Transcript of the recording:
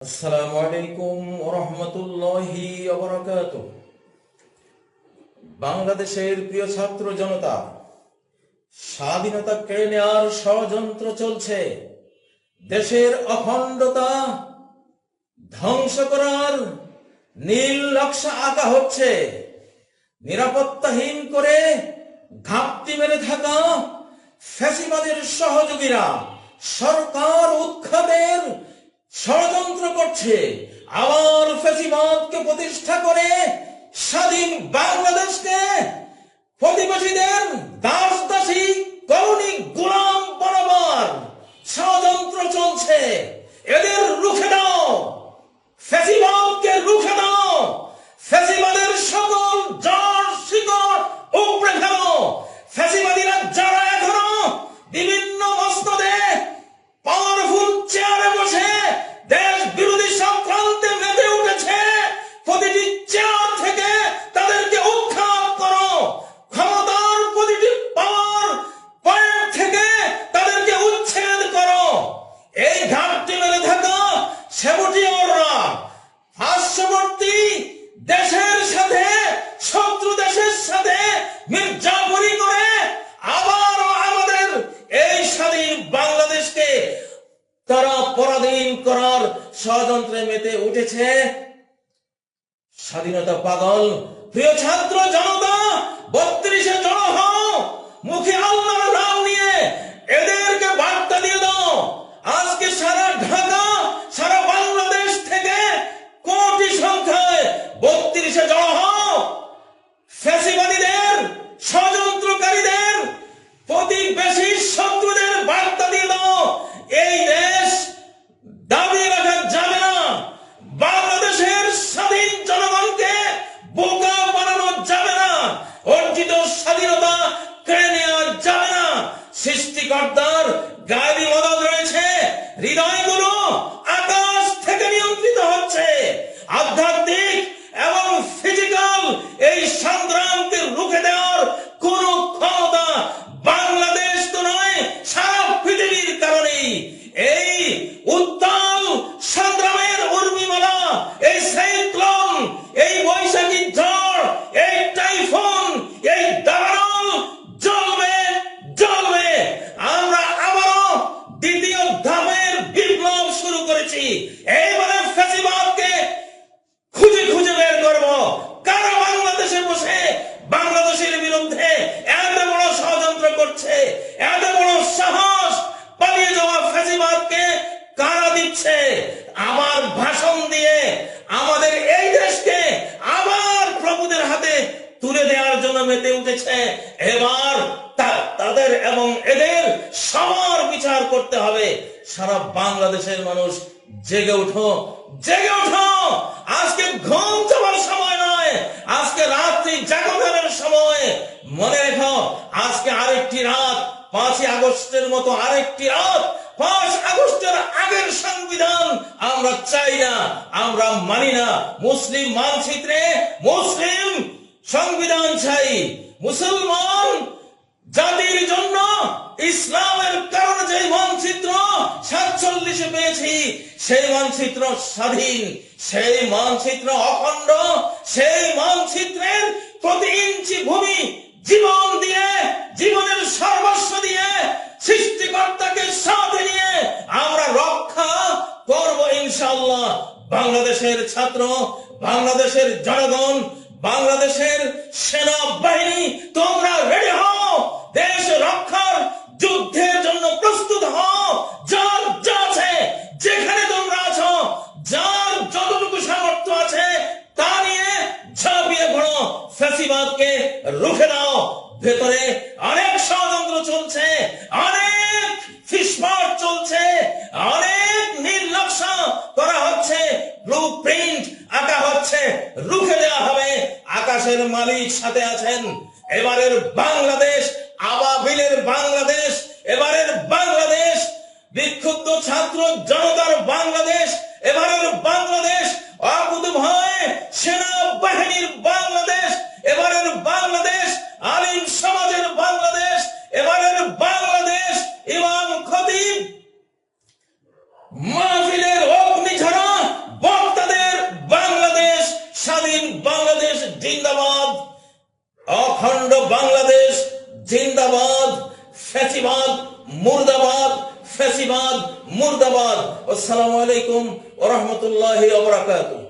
আসসালামু আলাইকুম ওয়া রাহমাতুল্লাহি ওয়া বারাকাতুহু। বাংলাদেশের প্রিয় ছাত্র জনতা, স্বাধীনতা কেড়ে নেওয়ার ষড়যন্ত্র চলছে। দেশের অখণ্ডতা ধ্বংস করার নীল নকশা আঁকা হচ্ছে। নিরাপত্তাহীন করে ঘাপটি মেরে থাকা ফ্যাসিবাদের সহযোগীরা সরকার উৎখাতের ষড়যন্ত্র করছে। আবার ফ্যাসিবাদকে প্রতিষ্ঠা করে স্বাধীন বাংলাদেশকে প্রতিবেশীদের দাস দাসী কলোনি গোলাম বানাবার ষড়যন্ত্র চলছে। এদের রুখে দাও, ফ্যাসিবাদকে রুখে দাও, ফ্যাসিবাদের সকল জড় শিকড় উপড়ে ফেলো। ফ্যাসিবাদীরা যারা এখনো বিভিন্ন মসনদে পাওয়ারফুল চেয়ারে বসে দেশ বিরোধী সংক্রান্তে মেতে উঠেছে, প্রতিটি চেয়ার থেকে তাদেরকে উৎখাত করো। ক্ষমতার প্রতিটি পাওয়ার পয়েন্ট থেকে তাদেরকে উচ্ছেদ করো। এই ঘাটতি মেরে থাকা সেবটিয়ররা পার্শ্ববর্তী দেশের সাথে, শত্রু দেশের সাথে মির্জাফরি করে আবারও আমাদের এই স্বাধীন বাংলাদেশকে তারা পরাধীন করার ষড়যন্ত্রে মেতে উঠেছে। স্বাধীনতা পাগল প্রিয় ছাত্র জনতা, ৩২-এ জড়ো হও, মুখে আল্লাহর নাম নিয়ে এদেরকে বার্তা দিয়ে দাও। আজকে সারা ঢাকা, সারা বাংলাদেশ থেকে কোটি সংখ্যায় ৩২-এ জড়ো হও। ফ্যাসিবাদীদের, ষড়যন্ত্রকারীদের, প্রতিবেশী শত্রুদের বার্তা দিয়ে দাও, এই দেশ দাবি রাখা যাবে না। বাংলাদেশের স্বাধীন জনগণকে বোকা বানানো যাবে না। অর্জিত স্বাধীনতা কেড়ে নেওয়া যাবে না। সৃষ্টিকর্তার গায়েবী মদদ রয়েছে। হৃদয়গুলো আকাশ থেকে নিয়ন্ত্রিত হচ্ছে। আধ্যাত্মিক এবং ফিজিক্যাল এই সংগ্রামকে রুখে দেওয়ার কোন ক্ষমতা বাংলাদেশ তো নয়, সারা পৃথিবীর কারণেই এই উত্তাল সংগ্রামের উর্মিমালা, এই সাইক্লোন, এই বৈশাখী ঝড়, এই টাইফুন, এই দাবানল জ্বলবে জ্বলবে। আমরা আবারও দ্বিতীয় ধাপের বিপ্লব শুরু করেছি। এইবারে ফ্যাসিবাদকে খুঁজে খুঁজে বের করব। কারা বাংলাদেশে বসে বাংলাদেশের বিরুদ্ধে এত বড় ষড়যন্ত্র করছে, এত বড় সাহস পালিয়ে যাওয়া ফ্যাসিবাদকে কারা দিচ্ছে? আমার ভাষণ দিয়ে আমাদের এই দেশকে আবার প্রভুদের হাতে তুলে দেওয়ার জন্য মেতে উঠেছে। এবার তাদের এবং এদের সবার বিচার করতে হবে। সারা বাংলাদেশের মানুষ জেগে উঠো, জেগে উঠো। আজকে ঘুম যাবার সময় নয়, আজকে রাত্রি জাগরণের সময়। মনে রেখো, আজকে আরেকটি রাত, 5ই আগস্টের মতো আরেকটি রাত। 5 আগস্টের আগের সংবিধান আমরা চাই না, আমরা মানি না। মুসলিম মানচিত্রে মুসলিম সংবিধান চাই। মুসলমান জাতির জন্য ইসলামের কারণে যে মানচিত্র 47-এ পেয়েছি, সেই মানচিত্র স্বাধীন, সেই মানচিত্র অখণ্ড, সেই মানচিত্রের প্রতি ইঞ্চি ভূমি জীবন দিয়ে, জীবনের সর্বস্ব দিয়ে, সৃষ্টিকর্তাকে সাথে নিয়ে আমরা রক্ষা করব ইনশাআল্লাহ। বাংলাদেশের ছাত্র, বাংলাদেশের জনগণ, বাংলাদেশের সেনাবাহিনী, তোমরা রেডি হও। দেশ রক্ষার যুদ্ধের জন্য প্রস্তুত হও। যার যা আছে, যেখানে তোমরা আছো, যার যতটুকু সামর্থ্য আছে তা নিয়ে ঝাঁপিয়ে পড়ো। ফ্যাসিবাদকে রুখে দাও। ভেতরে অনেক ষড়যন্ত্র চলছে, অনেক ফিসমার্ট চলছে, অনেক নীল নকশা করা হচ্ছে, ব্লু প্রিন্ট আঁকা হচ্ছে। রুখে দেওয়া হবে। আকাশের মালিক সাথে আছেন। এবারের বাংলাদেশ আবাবিলের বাংলাদেশ, এবারের বাংলাদেশ বিক্ষুব্ধ ছাত্র জনতার বাংলাদেশ, এবারের বাংলাদেশ অকুতভয় সেনাবাহিনীর বাংলাদেশ, এবারের বাংলাদেশ আলিম সমাজের বাংলাদেশ, এবারের বাংলাদেশ ইমাম খতিব মাহফিলের অগ্নিঝরা জিন্দাবাদ, অখণ্ড বাংলাদেশ জিন্দাবাদ, ফ্যাসিবাদ মুর্দাবাদ, ফ্যাসিবাদ মুর্দাবাদ। আসসালামু আলাইকুম ওয়া রাহমাতুল্লাহি ওয়া বারাকাতুহু।